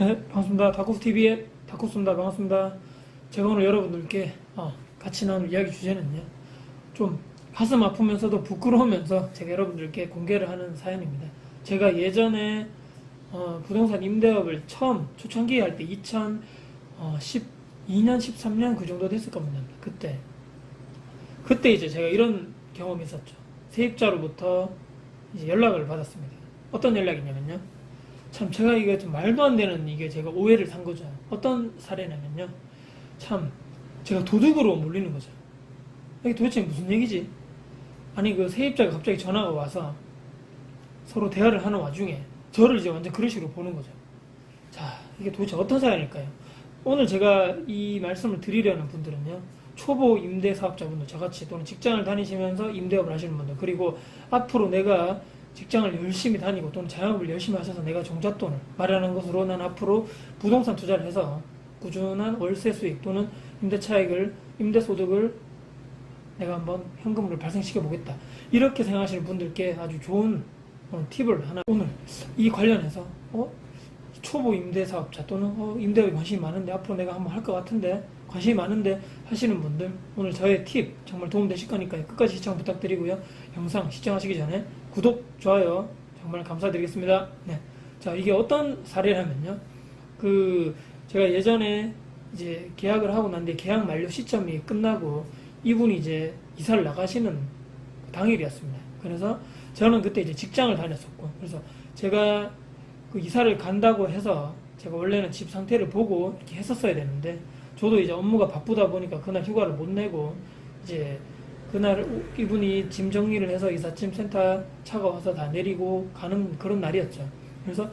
네, 반갑습니다. 다쿠TV의 다쿠스입니다. 반갑습니다. 제가 오늘 여러분들께 같이 나눌 이야기 주제는요, 좀 가슴 아프면서도 부끄러우면서 제가 여러분들께 공개를 하는 사연입니다. 제가 예전에 부동산 임대업을 처음 초창기에 할 때 2012년, 13년 그 정도 됐을 겁니다. 그때 이제 제가 이런 경험이 있었죠. 세입자로부터 이제 연락을 받았습니다. 어떤 연락이냐면요, 참 제가 이게 좀 말도 안 되는, 이게 제가 오해를 산 거죠. 어떤 사례냐면요, 참 제가 도둑으로 몰리는 거죠. 이게 도대체 무슨 얘기지? 아니, 그 세입자가 갑자기 전화가 와서 서로 대화를 하는 와중에 저를 이제 완전 그런 식으로 보는 거죠. 자, 이게 도대체 어떤 사연일까요? 오늘 제가 이 말씀을 드리려는 분들은요, 초보 임대 사업자분들, 저같이 또는 직장을 다니시면서 임대업을 하시는 분들, 그리고 앞으로 내가 직장을 열심히 다니고 또는 자영업을 열심히 하셔서 내가 종잣돈을 마련한 것으로 난 앞으로 부동산 투자를 해서 꾸준한 월세 수익 또는 임대소득을 내가 한번 현금으로 발생시켜 보겠다, 이렇게 생각하시는 분들께 아주 좋은 팁을 하나, 오늘 이 관련해서 초보 임대 사업자 또는 임대업에 관심이 많은데 앞으로 내가 한번 할 것 같은데 관심이 많은데 하시는 분들, 오늘 저의 팁 정말 도움되실 거니까요, 끝까지 시청 부탁드리고요. 영상 시청하시기 전에 구독, 좋아요 정말 감사드리겠습니다. 네. 자, 이게 어떤 사례라면요, 제가 예전에 이제 계약을 하고 난 뒤에 계약 만료 시점이 끝나고 이분이 이제 이사를 나가시는 당일이었습니다. 그래서 저는 그때 이제 직장을 다녔었고, 그래서 제가 그 이사를 간다고 해서 제가 원래는 집 상태를 보고 이렇게 했었어야 되는데, 저도 이제 업무가 바쁘다 보니까 그날 휴가를 못 내고, 이제 그날 이분이 짐 정리를 해서 이삿짐 센터 차가 와서 다 내리고 가는 그런 날이었죠. 그래서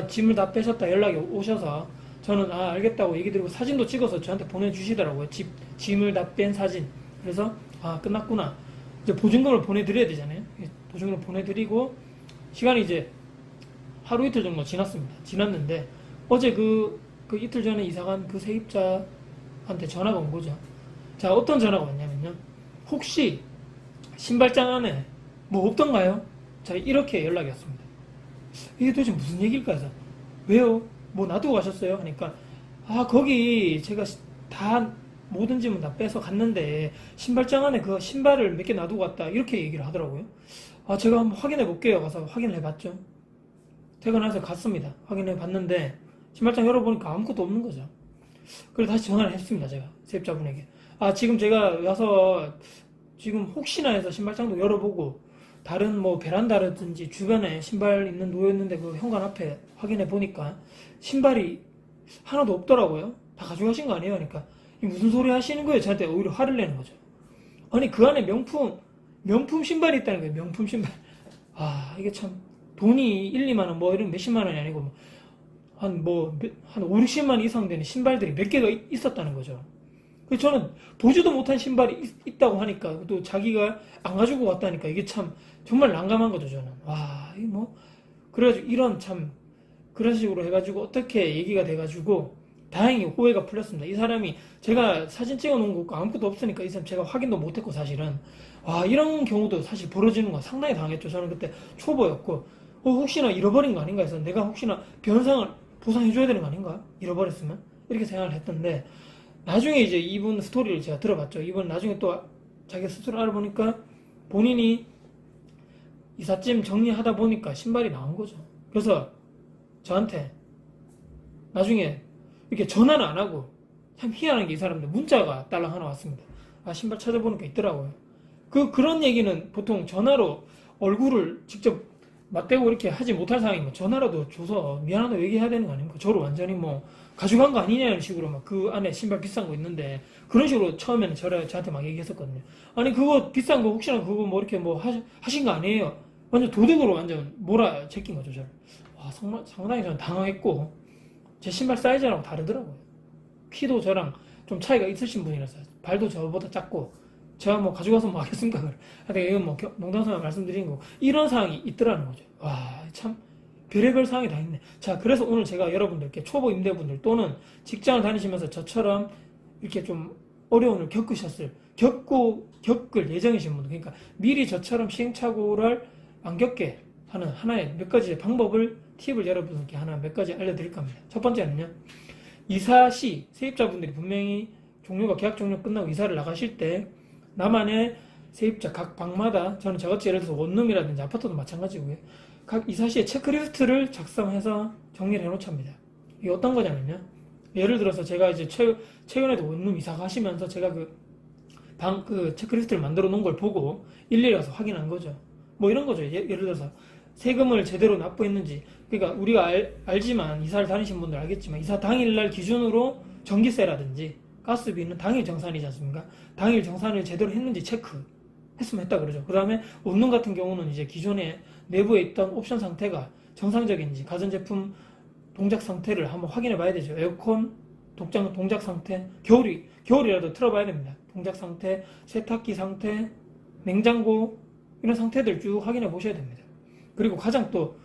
짐을 다 빼셨다 연락이 오셔서 저는 알겠다고 얘기 드리고 사진도 찍어서 저한테 보내주시더라고요. 짐을 다 뺀 사진. 그래서 끝났구나. 이제 보증금을 보내드려야 되잖아요. 보증금을 보내드리고 시간이 이제 하루 이틀 정도 지났는데 어제 그 이틀 전에 이사간 그 세입자한테 전화가 온 거죠. 자, 어떤 전화가 왔냐면요, 혹시 신발장 안에 뭐 없던가요? 자, 이렇게 연락이 왔습니다. 이게 도대체 무슨 얘기일까 해서, 왜요? 뭐 놔두고 가셨어요? 하니까 거기 제가 다 모든 짐은 다 빼서 갔는데 신발장 안에 그 신발을 몇 개 놔두고 갔다, 이렇게 얘기를 하더라고요. 제가 한번 확인해 볼게요. 가서 확인을 해봤죠. 퇴근해서 갔습니다. 확인해 봤는데 신발장 열어보니까 아무것도 없는 거죠. 그래서 다시 전화를 했습니다. 제가 세입자분에게 지금 제가 와서 지금 혹시나 해서 신발장도 열어보고 다른 뭐 베란다라든지 주변에 신발 있는 놓여있는데 그 현관 앞에 확인해 보니까 신발이 하나도 없더라고요. 다 가져가신 거 아니에요? 그러니까 무슨 소리 하시는 거예요? 저한테 오히려 화를 내는 거죠. 아니, 그 안에 명품 신발이 있다는 거예요. 명품 신발. 이게 참 돈이 1, 2만 원 뭐 이런 몇십만 원이 아니고 한 5, 60만 원 이상 되는 신발들이 몇 개가 있었다는 거죠. 그래서 저는 보지도 못한 신발이 있다고 하니까, 또 자기가 안 가지고 왔다니까 이게 참 정말 난감한 거죠. 저는 이 뭐 그래가지고 그런 식으로 해가지고 어떻게 얘기가 돼가지고 다행히 오해가 풀렸습니다. 이 사람이 제가 사진 찍어 놓은 거 아무것도 없으니까 이 사람 제가 확인도 못했고, 사실은 이런 경우도 사실 벌어지는 거 상당히 당했죠. 저는 그때 초보였고 혹시나 잃어버린 거 아닌가 해서 내가 혹시나 변상을 보상해줘야 되는 거 아닌가, 잃어버렸으면, 이렇게 생각을 했던데, 나중에 이제 이분 스토리를 제가 들어봤죠. 이분 나중에 또 자기 스스로 알아보니까 본인이 이삿짐 정리하다 보니까 신발이 나온 거죠. 그래서 저한테 나중에 이렇게 전화는 안 하고, 참 희한한 게 이 사람들 문자가 딸랑 하나 왔습니다. 신발 찾아보니까 있더라고요. 그런 얘기는 보통 전화로 얼굴을 직접 맞대고 이렇게 하지 못할 상황이면 전화라도 줘서 미안하다고 얘기해야 되는 거 아닙니까? 저를 완전히 뭐 가져간 거 아니냐는 식으로 막 그 안에 신발 비싼 거 있는데 그런 식으로 처음에는 저한테 막 얘기했었거든요. 아니, 그거 비싼 거 혹시나 그거 뭐 이렇게 뭐 하신 거 아니에요? 완전 도둑으로 완전 몰아 제낀 거죠, 저를. 상당히 저는 당황했고, 제 신발 사이즈랑 다르더라고요. 키도 저랑 좀 차이가 있으신 분이라서, 발도 저보다 작고, 제가 뭐 가져가서 뭐 하겠습니까? 하여튼 이건 뭐 농담삼아 말씀드린 거고, 이런 상황이 있더라는 거죠. 참 별의별 상황이 다 있네. 자, 그래서 오늘 제가 여러분들께, 초보 임대분들 또는 직장을 다니시면서 저처럼 이렇게 좀 어려움을 겪을 예정이신 분들, 그러니까 미리 저처럼 시행착오를 안 겪게 하는 하나의 몇 가지의 방법을 팁을 여러분께 하나 몇 가지 알려드릴 겁니다. 첫 번째는요, 이사 시 세입자분들이 분명히 계약 종료 끝나고 이사를 나가실 때 나만의 세입자 각 방마다, 저는 저같이 예를 들어서 원룸이라든지 아파트도 마찬가지고요, 각 이사 시에 체크리스트를 작성해서 정리를 해놓습니다. 이게 어떤 거냐면요, 예를 들어서 제가 이제 최근에도 원룸 이사 가시면서 제가 그 체크리스트를 만들어 놓은 걸 보고 일일이 가서 확인한 거죠. 뭐 이런 거죠. 예를 들어서 세금을 제대로 납부했는지. 그러니까 우리가 알지만, 이사를 다니신 분들 알겠지만, 이사 당일날 기준으로 전기세라든지 가스비는 당일 정산이지 않습니까? 당일 정산을 제대로 했는지 체크했으면 했다 그러죠. 그 다음에 원룸 같은 경우는 이제 기존에 내부에 있던 옵션 상태가 정상적인지, 가전제품 동작 상태를 한번 확인해 봐야 되죠. 에어컨 동작 상태, 겨울이라도 틀어봐야 됩니다. 동작 상태, 세탁기 상태, 냉장고, 이런 상태들 쭉 확인해 보셔야 됩니다. 그리고 가장 또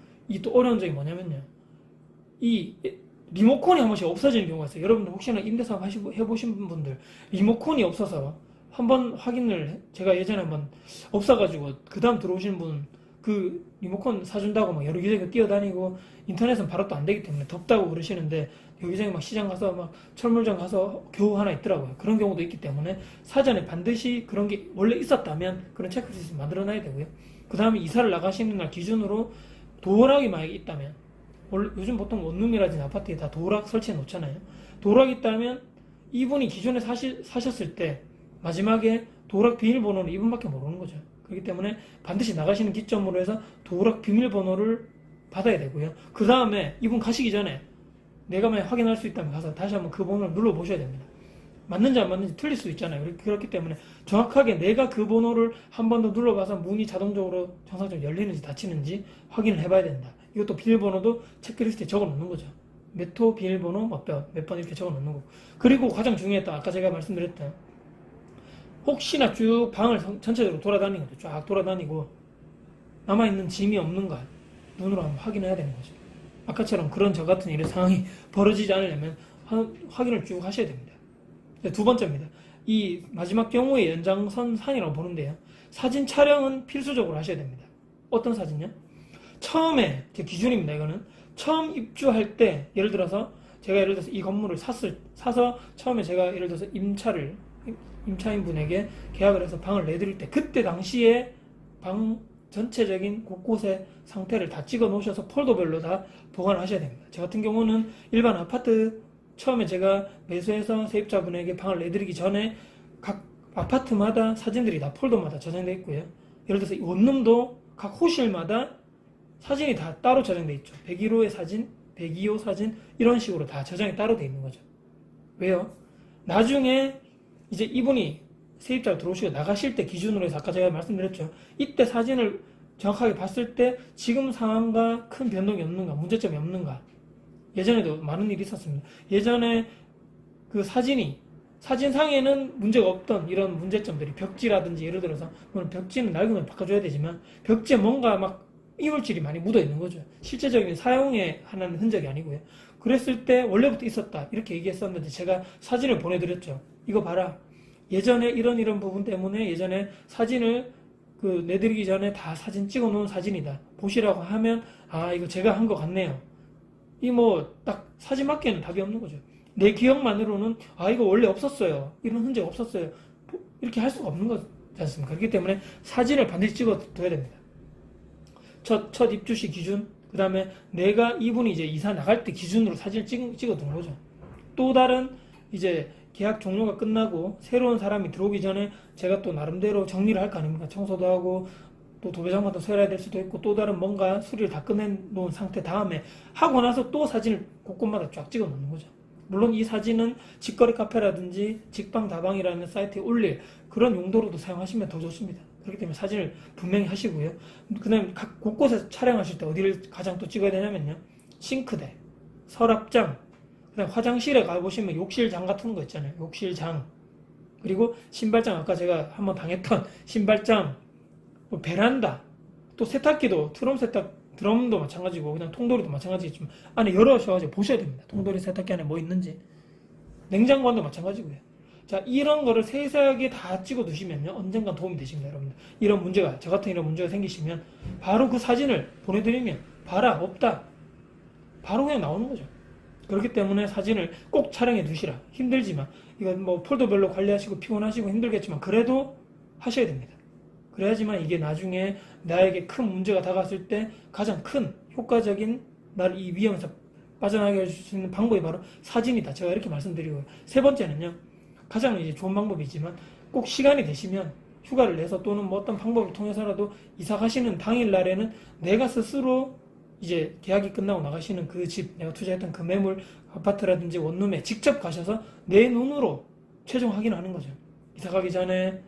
어려운 점이 뭐냐면요, 이 리모컨이 한 번씩 없어지는 경우가 있어요. 여러분들 혹시나 임대사업 해보신 분들, 리모컨이 없어서 한번 확인을, 제가 예전에 한번 없어가지고 그 다음 들어오시는 분 그 리모컨 사준다고 막 여기저기 뛰어다니고, 인터넷은 바로 또 안 되기 때문에 덥다고 그러시는데 여기저기 막 시장 가서 막 철물점 가서 겨우 하나 있더라고요. 그런 경우도 있기 때문에 사전에 반드시 그런 게 원래 있었다면 그런 체크리스트 만들어놔야 되고요. 그 다음에 이사를 나가시는 날 기준으로 도어락이 만약에 있다면, 원래 요즘 보통 원룸이라든지 아파트에 다 도어락 설치해 놓잖아요. 도어락이 있다면 이분이 기존에 사셨을 때 마지막에 도어락 비밀번호는 이분밖에 모르는 거죠. 그렇기 때문에 반드시 나가시는 기점으로 해서 도어락 비밀번호를 받아야 되고요. 그 다음에 이분 가시기 전에 내가 만약 확인할 수 있다면 가서 다시 한번 그 번호를 눌러보셔야 됩니다. 맞는지 안 맞는지 틀릴 수 있잖아요. 그렇기 때문에 정확하게 내가 그 번호를 한 번 더 눌러봐서 문이 자동적으로 정상적으로 열리는지 닫히는지 확인을 해봐야 된다. 이것도 비밀번호도 체크리스트에 적어 놓는 거죠. 몇 호 비밀번호 몇 번 이렇게 적어 놓는 거고. 그리고 가장 중요했던, 아까 제가 말씀드렸던, 혹시나 쭉 방을 전체적으로 돌아다니는 거죠. 쫙 돌아다니고 남아있는 짐이 없는가 눈으로 한번 확인해야 되는 거죠. 아까처럼 그런 저 같은 이런 상황이 벌어지지 않으려면 확인을 쭉 하셔야 됩니다. 두 번째입니다. 이 마지막 경우의 연장선상이라고 보는데요, 사진 촬영은 필수적으로 하셔야 됩니다. 어떤 사진요? 처음에, 제 기준입니다. 이거는 처음 입주할 때, 예를 들어서 이 건물을 사서 처음에 제가 예를 들어서 임차인 분에게 계약을 해서 방을 내드릴 때, 그때 당시에 방 전체적인 곳곳의 상태를 다 찍어 놓으셔서 폴더별로 다 보관을 하셔야 됩니다. 저 같은 경우는 일반 아파트 처음에 제가 매수해서 세입자분에게 방을 내드리기 전에 각 아파트마다 사진들이 다 폴더마다 저장되어 있고요. 예를 들어서 이 원룸도 각 호실마다 사진이 다 따로 저장되어 있죠. 101호의 사진, 102호 사진, 이런 식으로 다 저장이 따로 되어 있는 거죠. 왜요? 나중에 이제 이분이 세입자가 들어오시고 나가실 때 기준으로 해서 아까 제가 말씀드렸죠. 이때 사진을 정확하게 봤을 때 지금 상황과 큰 변동이 없는가, 문제점이 없는가. 예전에도 많은 일이 있었습니다. 예전에 그 사진상에는 문제가 없던 이런 문제점들이, 벽지라든지, 예를 들어서 물론 벽지는 낡으면 바꿔줘야 되지만 벽지에 뭔가 막 이물질이 많이 묻어 있는 거죠. 실제적인 사용에 하는 흔적이 아니고요. 그랬을 때 원래부터 있었다 이렇게 얘기했었는데 제가 사진을 보내드렸죠. 이거 봐라, 예전에 이런 부분 때문에 예전에 사진을 내드리기 전에 다 사진 찍어 놓은 사진이다 보시라고 하면, 아 이거 제가 한 것 같네요. 이 딱 사진밖에는 답이 없는 거죠. 내 기억만으로는 아 이거 원래 없었어요, 이런 흔적 없었어요, 이렇게 할 수가 없는 거지 않습니까? 그렇기 때문에 사진을 반드시 찍어 둬야 됩니다. 첫 입주시 기준, 그 다음에 내가 이분이 이제 이사 나갈 때 기준으로 사진을 찍어 두는 거죠. 또 다른 이제 계약 종료가 끝나고 새로운 사람이 들어오기 전에 제가 또 나름대로 정리를 할 거 아닙니까? 청소도 하고 또 도배장판도 세워야 될 수도 있고 또 다른 뭔가 수리를 다 끝내놓은 상태 다음에 하고 나서 또 사진을 곳곳마다 쫙 찍어 놓는 거죠. 물론 이 사진은 직거래 카페라든지 직방다방이라는 사이트에 올릴 그런 용도로도 사용하시면 더 좋습니다. 그렇기 때문에 사진을 분명히 하시고요. 그 다음에 각 곳곳에서 촬영하실 때 어디를 가장 또 찍어야 되냐면요, 싱크대, 서랍장, 그 다음에 화장실에 가보시면 욕실장 같은 거 있잖아요. 욕실장, 그리고 신발장, 아까 제가 한번 당했던 신발장, 베란다, 또 세탁기도 드럼도 마찬가지고 그냥 통돌이도 마찬가지겠지만 안에 열어셔가지고 보셔야 됩니다. 통돌이 세탁기 안에 뭐 있는지. 냉장고도 마찬가지고요. 자, 이런 거를 세세하게 다 찍어 두시면요, 언젠간 도움이 되십니다, 여러분들. 저 같은 이런 문제가 생기시면 바로 그 사진을 보내드리면, 봐라, 없다, 바로 그냥 나오는 거죠. 그렇기 때문에 사진을 꼭 촬영해 두시라. 힘들지만 이건 뭐 폴더별로 관리하시고 피곤하시고 힘들겠지만 그래도 하셔야 됩니다. 그래야지만 이게 나중에 나에게 큰 문제가 다가왔을 때 가장 큰 효과적인 나를 이 위험에서 빠져나가게 해줄 수 있는 방법이 바로 사진이다. 제가 이렇게 말씀드리고요. 세 번째는요. 가장 이제 좋은 방법이지만 꼭 시간이 되시면 휴가를 내서 또는 뭐 어떤 방법을 통해서라도 이사 가시는 당일 날에는 내가 스스로 이제 계약이 끝나고 나가시는 그 집, 내가 투자했던 그 매물, 아파트라든지 원룸에 직접 가셔서 내 눈으로 최종 확인하는 거죠. 이사 가기 전에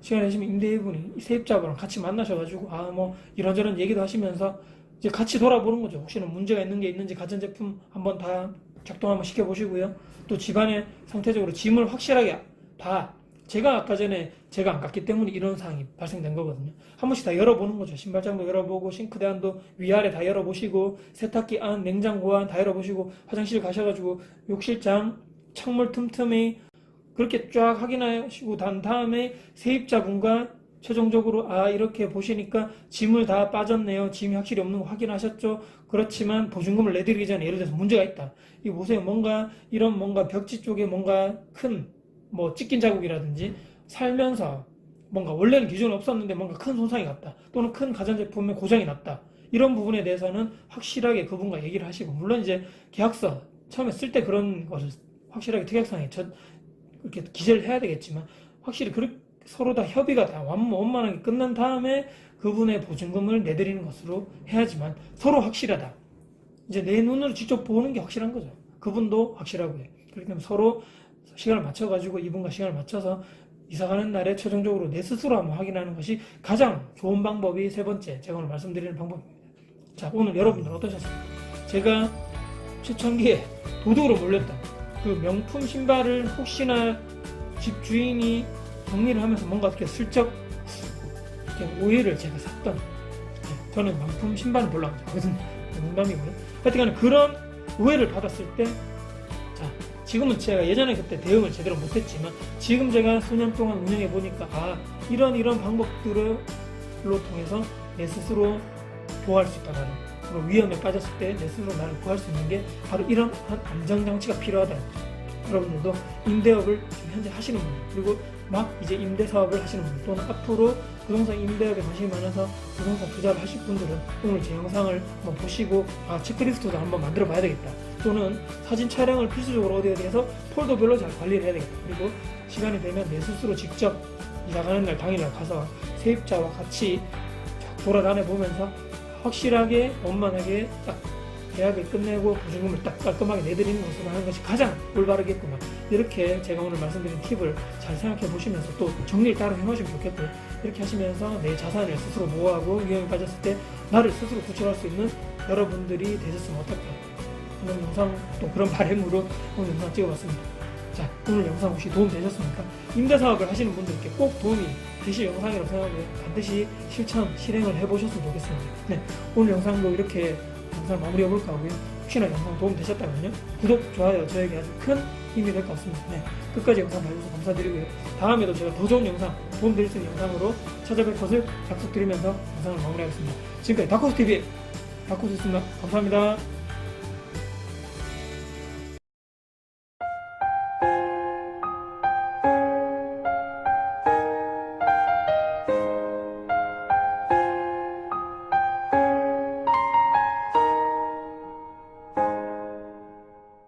시간 내시면 임대인분이 세입자분랑 같이 만나셔가지고 뭐 이런저런 얘기도 하시면서 이제 같이 돌아보는 거죠. 혹시나 문제가 있는 게 있는지 가전제품 한번 다 작동 한번 시켜보시고요. 또 집안의 상태적으로 짐을 확실하게 다 제가 아까 전에 제가 안 갔기 때문에 이런 상황이 발생된 거거든요. 한 번씩 다 열어보는 거죠. 신발장도 열어보고 싱크대 안도 위아래 다 열어보시고 세탁기 안, 냉장고 안 다 열어보시고 화장실 가셔가지고 욕실장, 창문 틈틈이 그렇게 쫙 확인하시고 난 다음에 세입자분과 최종적으로 이렇게 보시니까 짐을 다 빠졌네요. 짐이 확실히 없는 거 확인하셨죠? 그렇지만 보증금을 내드리기 전에 예를 들어서 문제가 있다. 이거 보세요. 뭔가 이런 뭔가 벽지 쪽에 뭔가 큰 뭐 찢긴 자국이라든지 살면서 뭔가 원래는 기존에 없었는데 뭔가 큰 손상이 갔다. 또는 큰 가전제품에 고장이 났다. 이런 부분에 대해서는 확실하게 그분과 얘기를 하시고 물론 이제 계약서 처음에 쓸 때 그런 것을 확실하게 특약상에 이렇게 기재를 해야 되겠지만 확실히 서로 다 협의가 다 원만하게 끝난 다음에 그분의 보증금을 내드리는 것으로 해야지만 서로 확실하다. 이제 내 눈으로 직접 보는 게 확실한 거죠. 그분도 확실하고요. 그렇기 때문에 서로 시간을 맞춰가지고 이분과 시간을 맞춰서 이사가는 날에 최종적으로 내 스스로 한번 확인하는 것이 가장 좋은 방법이 세 번째 제가 오늘 말씀드리는 방법입니다. 자, 오늘 여러분들 어떠셨습니까? 제가 최천기에 도둑으로 몰렸던 그 명품 신발을 혹시나 집 주인이 정리를 하면서 뭔가 이렇게 슬쩍 이렇게 오해를 제가 샀던 저는 명품 신발은 별로 안 좋아하거든요. 농담이고요. 하여튼간에 그런 오해를 받았을 때 자, 지금은 제가 예전에 그때 대응을 제대로 못했지만 지금 제가 수년 동안 운영해 보니까 이런 방법들로 통해서 내 스스로 보호할 수 있다는 그런 위험에 빠졌을 때 내 스스로 나를 구할 수 있는 게 바로 이런 안전장치가 필요하다는 거죠. 여러분들도 임대업을 지금 현재 하시는 분들 그리고 막 이제 임대 사업을 하시는 분들 또는 앞으로 부동산 임대업에 관심이 많아서 부동산 투자를 하실 분들은 오늘 제 영상을 한번 보시고 체크리스트도 한번 만들어 봐야 되겠다. 또는 사진 촬영을 필수적으로 어디 어디에서 폴더별로 잘 관리를 해야 되겠다. 그리고 시간이 되면 내 스스로 직접 이사가는 날 당일날 가서 세입자와 같이 돌아다녀 보면서 확실하게 원만하게 딱 계약을 끝내고 보증금을 딱 깔끔하게 내드리는 것으로 하는 것이 가장 올바르겠구나. 이렇게 제가 오늘 말씀드린 팁을 잘 생각해 보시면서 또 정리를 따로 해놓으시면 좋겠고요. 이렇게 하시면서 내 자산을 스스로 보호하고 위험에 빠졌을 때 나를 스스로 구출할 수 있는 여러분들이 되셨으면 어떨까 하는 영상 또 그런 바람으로 오늘 영상 찍어봤습니다. 자, 오늘 영상 혹시 도움 되셨습니까? 임대사업을 하시는 분들께 꼭 도움이 되실 영상이라고 생각하고요. 반드시 실행을 해보셨으면 좋겠습니다. 네, 오늘 영상도 이렇게 영상 마무리해볼까 하고요. 혹시나 영상 도움 되셨다면요. 구독, 좋아요 저에게 아주 큰 힘이 될 것 같습니다. 네, 끝까지 영상 봐주셔서 감사드리고요. 다음에도 제가 더 좋은 영상, 도움 드릴 수 있는 영상으로 찾아뵐 것을 약속드리면서 영상을 마무리하겠습니다. 지금까지 다코스TV의 다코스였습니다. 감사합니다.